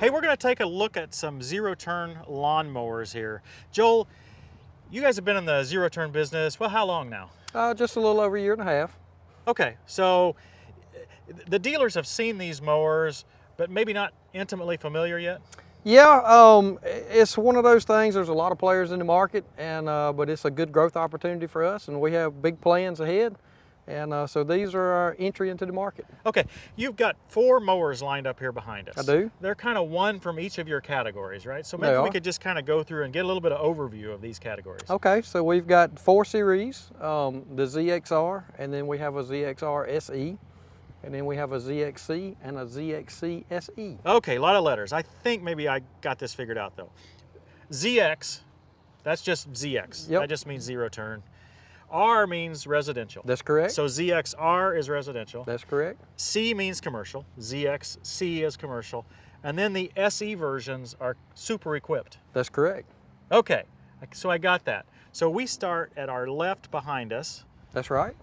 Hey, we're going to take a look at some zero-turn lawn mowers here. Joel, you guys have been in the zero-turn business, well, how long now? Just a little over a year and a half. Okay, so the dealers have seen these mowers, but maybe not intimately familiar yet? Yeah, it's one of those things. There's a lot of players in the market, and but it's a good growth opportunity for us, and we have big plans ahead. And so these are our entry into the market. Okay, you've got 4 mowers lined up here behind us. I do. They're kind of one from each of your categories, right? So They maybe we are. could just kind of go through and get a little bit of overview of these categories. Okay, so we've got 4 series, the ZXR, and then we have a ZXR SE, and then we have a ZXC and a ZXC SE. Okay, a lot of letters. I think maybe I got this figured out though. ZX, that's just ZX. Yep. That just means zero turn. R means residential. That's correct. So ZXR is residential. That's correct. C means commercial. ZXC is commercial. And then the SE versions are super equipped. That's correct. Okay, so I got that. So we start at our left behind us. That's right.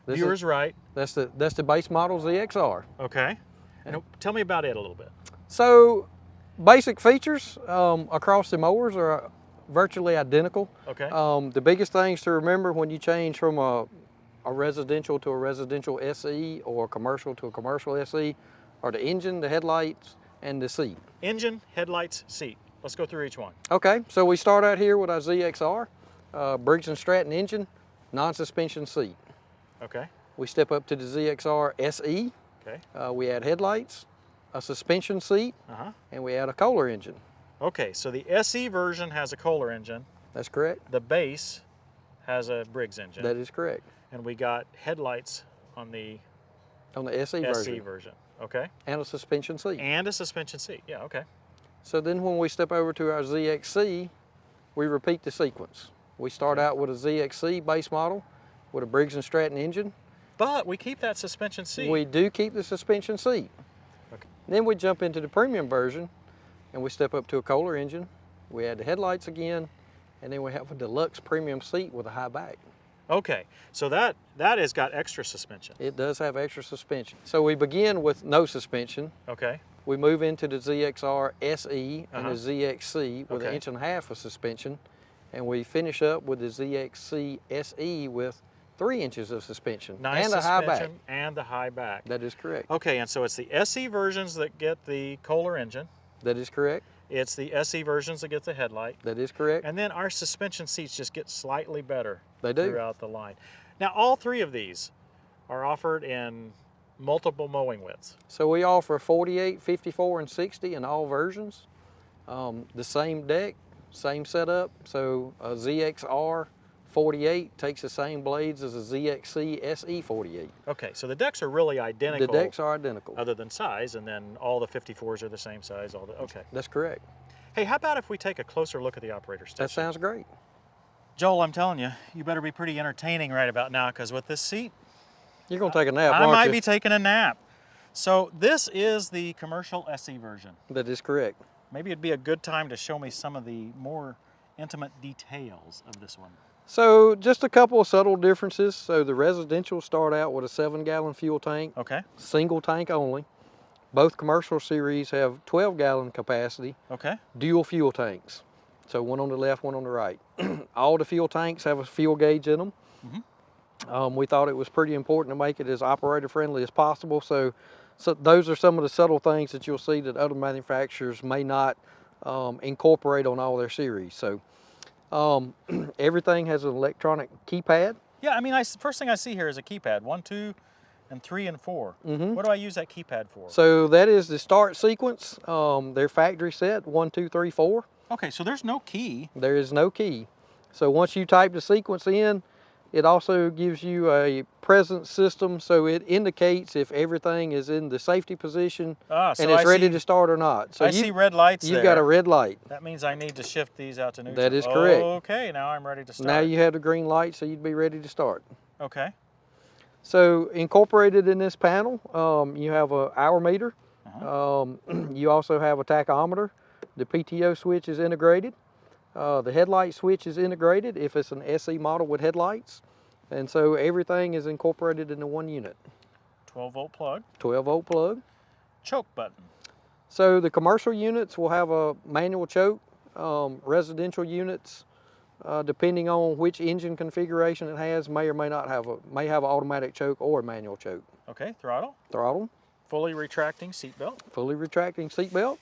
This Viewer's right. That's the base model ZXR. Okay. And tell me about it a little bit. So basic features across the mowers are virtually identical. Okay. The biggest things to remember when you change from a residential to a residential SE or a commercial to a commercial SE are the engine, the headlights, and the seat. Engine, headlights, seat. Let's go through each one. Okay, so we start out here with our ZXR, Briggs & Stratton engine, non-suspension seat. Okay. We step up to the ZXR SE. Okay. We add headlights, a suspension seat, and we add a Kohler engine. Okay, so the SE version has a Kohler engine. That's correct. The base has a Briggs engine. That is correct. And we got headlights on the SE version. Okay. And a suspension seat. And a suspension seat. Yeah, okay. So then when we step over to our ZXC, we repeat the sequence. We start out with a ZXC base model with a Briggs & Stratton engine. But we keep that suspension seat. We do keep the suspension seat. Okay. Then we jump into the premium version and we step up to a Kohler engine. We add the headlights again, and then we have a deluxe premium seat with a high back. Okay, so that has got extra suspension. It does have extra suspension. So we begin with no suspension. Okay. We move into the ZXR SE and the ZXC with Okay. 1.5 inches of suspension, and we finish up with the ZXC SE with 3 inches of suspension Nice and a high back. suspension and the high back. That is correct. Okay, and so it's the SE versions that get the Kohler engine. That is correct. It's the SE versions that get the headlight. That is correct. And then our suspension seats just get slightly better They do. throughout the line. Now, all 3 of these are offered in multiple mowing widths. So we offer 48, 54, and 60 in all versions. The same deck, same setup. So a ZXR 48 takes the same blades as a ZXC SE 48. Okay, so the decks are really identical. The decks are identical. Other than size, and then all the 54s are the same size. Okay. That's correct. Hey, how about if we take a closer look at the operator station? That sounds great. Joel, I'm telling you, you better be pretty entertaining right about now, because with this seat, You're going to take a nap, I aren't might you? be taking a nap. So this is the commercial SE version. That is correct. Maybe it'd be a good time to show me some of the more intimate details of this one. So just a couple of subtle differences. So the residential start out with a 7-gallon fuel tank, Okay. single tank only. Both commercial series have 12-gallon capacity, Okay. dual fuel tanks. So one on the left, one on the right. All the fuel tanks have a fuel gauge in them. We thought it was pretty important to make it as operator friendly as possible. So those are some of the subtle things that you'll see that other manufacturers may not incorporate on all their series. So everything has an electronic keypad. Yeah, I mean, first thing I see here is a keypad. 1, 2, and 3, and 4. What do I use that keypad for? So that is the start sequence. They're factory set, 1, 2, 3, 4. Okay, so there's no key. There is no key. So once you type the sequence in, it also gives you a presence system, so it indicates if everything is in the safety position So and it's ready to start or not. So I see red lights You've there. got a red light. That means I need to shift these out to neutral. That is correct. Okay, now I'm ready to start. Now you have the green light, so you'd be ready to start. Okay. So incorporated in this panel, you have an hour meter. You also have a tachometer. The PTO switch is integrated. The headlight switch is integrated if it's an SE model with headlights. And so everything is incorporated into one unit. 12-volt plug. 12-volt plug. Choke button. So the commercial units will have a manual choke. Residential units, depending on which engine configuration it has, may or may not have may have an automatic choke or a manual choke. Okay, throttle. Throttle. Fully retracting seat belt. Fully retracting seat belt.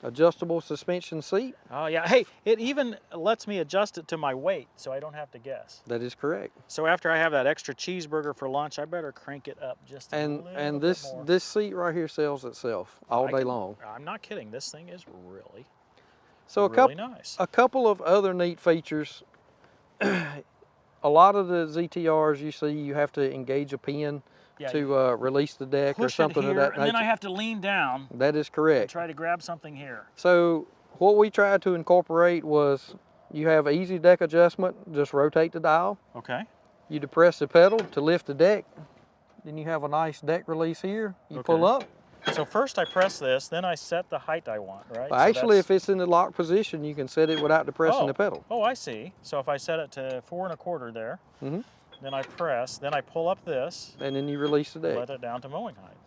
Adjustable suspension seat. Oh yeah, hey, it even lets me adjust it to my weight so I don't have to guess. That is correct. So after I have that extra cheeseburger for lunch, I better crank it up just a little And bit more. this seat right here sells itself all day long. I'm not kidding, this thing is really, So really nice. A couple of other neat features. A lot of the ZTRs you see, you have to engage a pin to release the deck or something of that nature. And then I have to lean down. That is correct. And try to grab something here. So what we tried to incorporate was you have easy deck adjustment, just rotate the dial. Okay. You depress the pedal to lift the deck. Then you have a nice deck release here. You pull up. So first I press this, then I set the height I want, right? Well, actually, if it's in the lock position, you can set it without depressing the pedal. Oh, I see. So if I set it to 4 1/4 there, then I press, then I pull up this. And then you release the deck. Let it down to mowing height.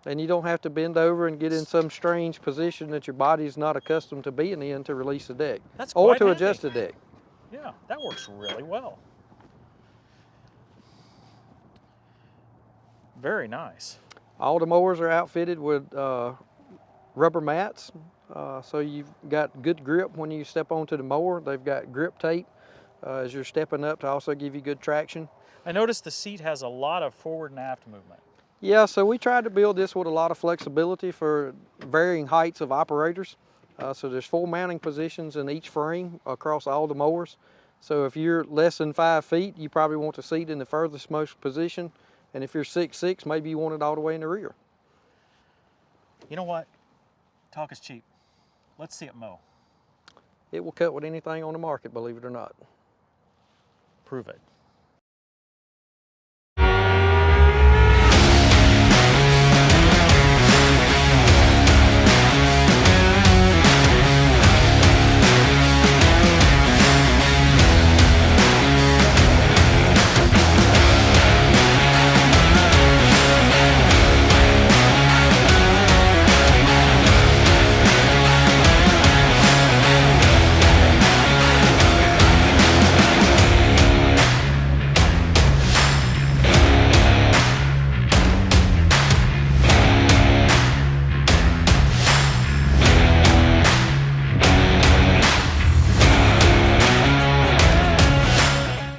And you don't have to bend over and get in some strange position that your body's not accustomed to being in to release the deck. That's or quite to handy. adjust the deck. Yeah, that works really well. Very nice. All the mowers are outfitted with rubber mats, so you've got good grip when you step onto the mower. They've got grip tape as you're stepping up to also give you good traction. I noticed the seat has a lot of forward and aft movement. Yeah, so we tried to build this with a lot of flexibility for varying heights of operators. So there's 4 mounting positions in each frame across all the mowers. So if you're less than 5 feet, you probably want the seat in the furthest most position. And if you're 6'6", maybe you want it all the way in the rear. You know what? Talk is cheap. Let's see it mow. It will cut with anything on the market, believe it or not. Prove it.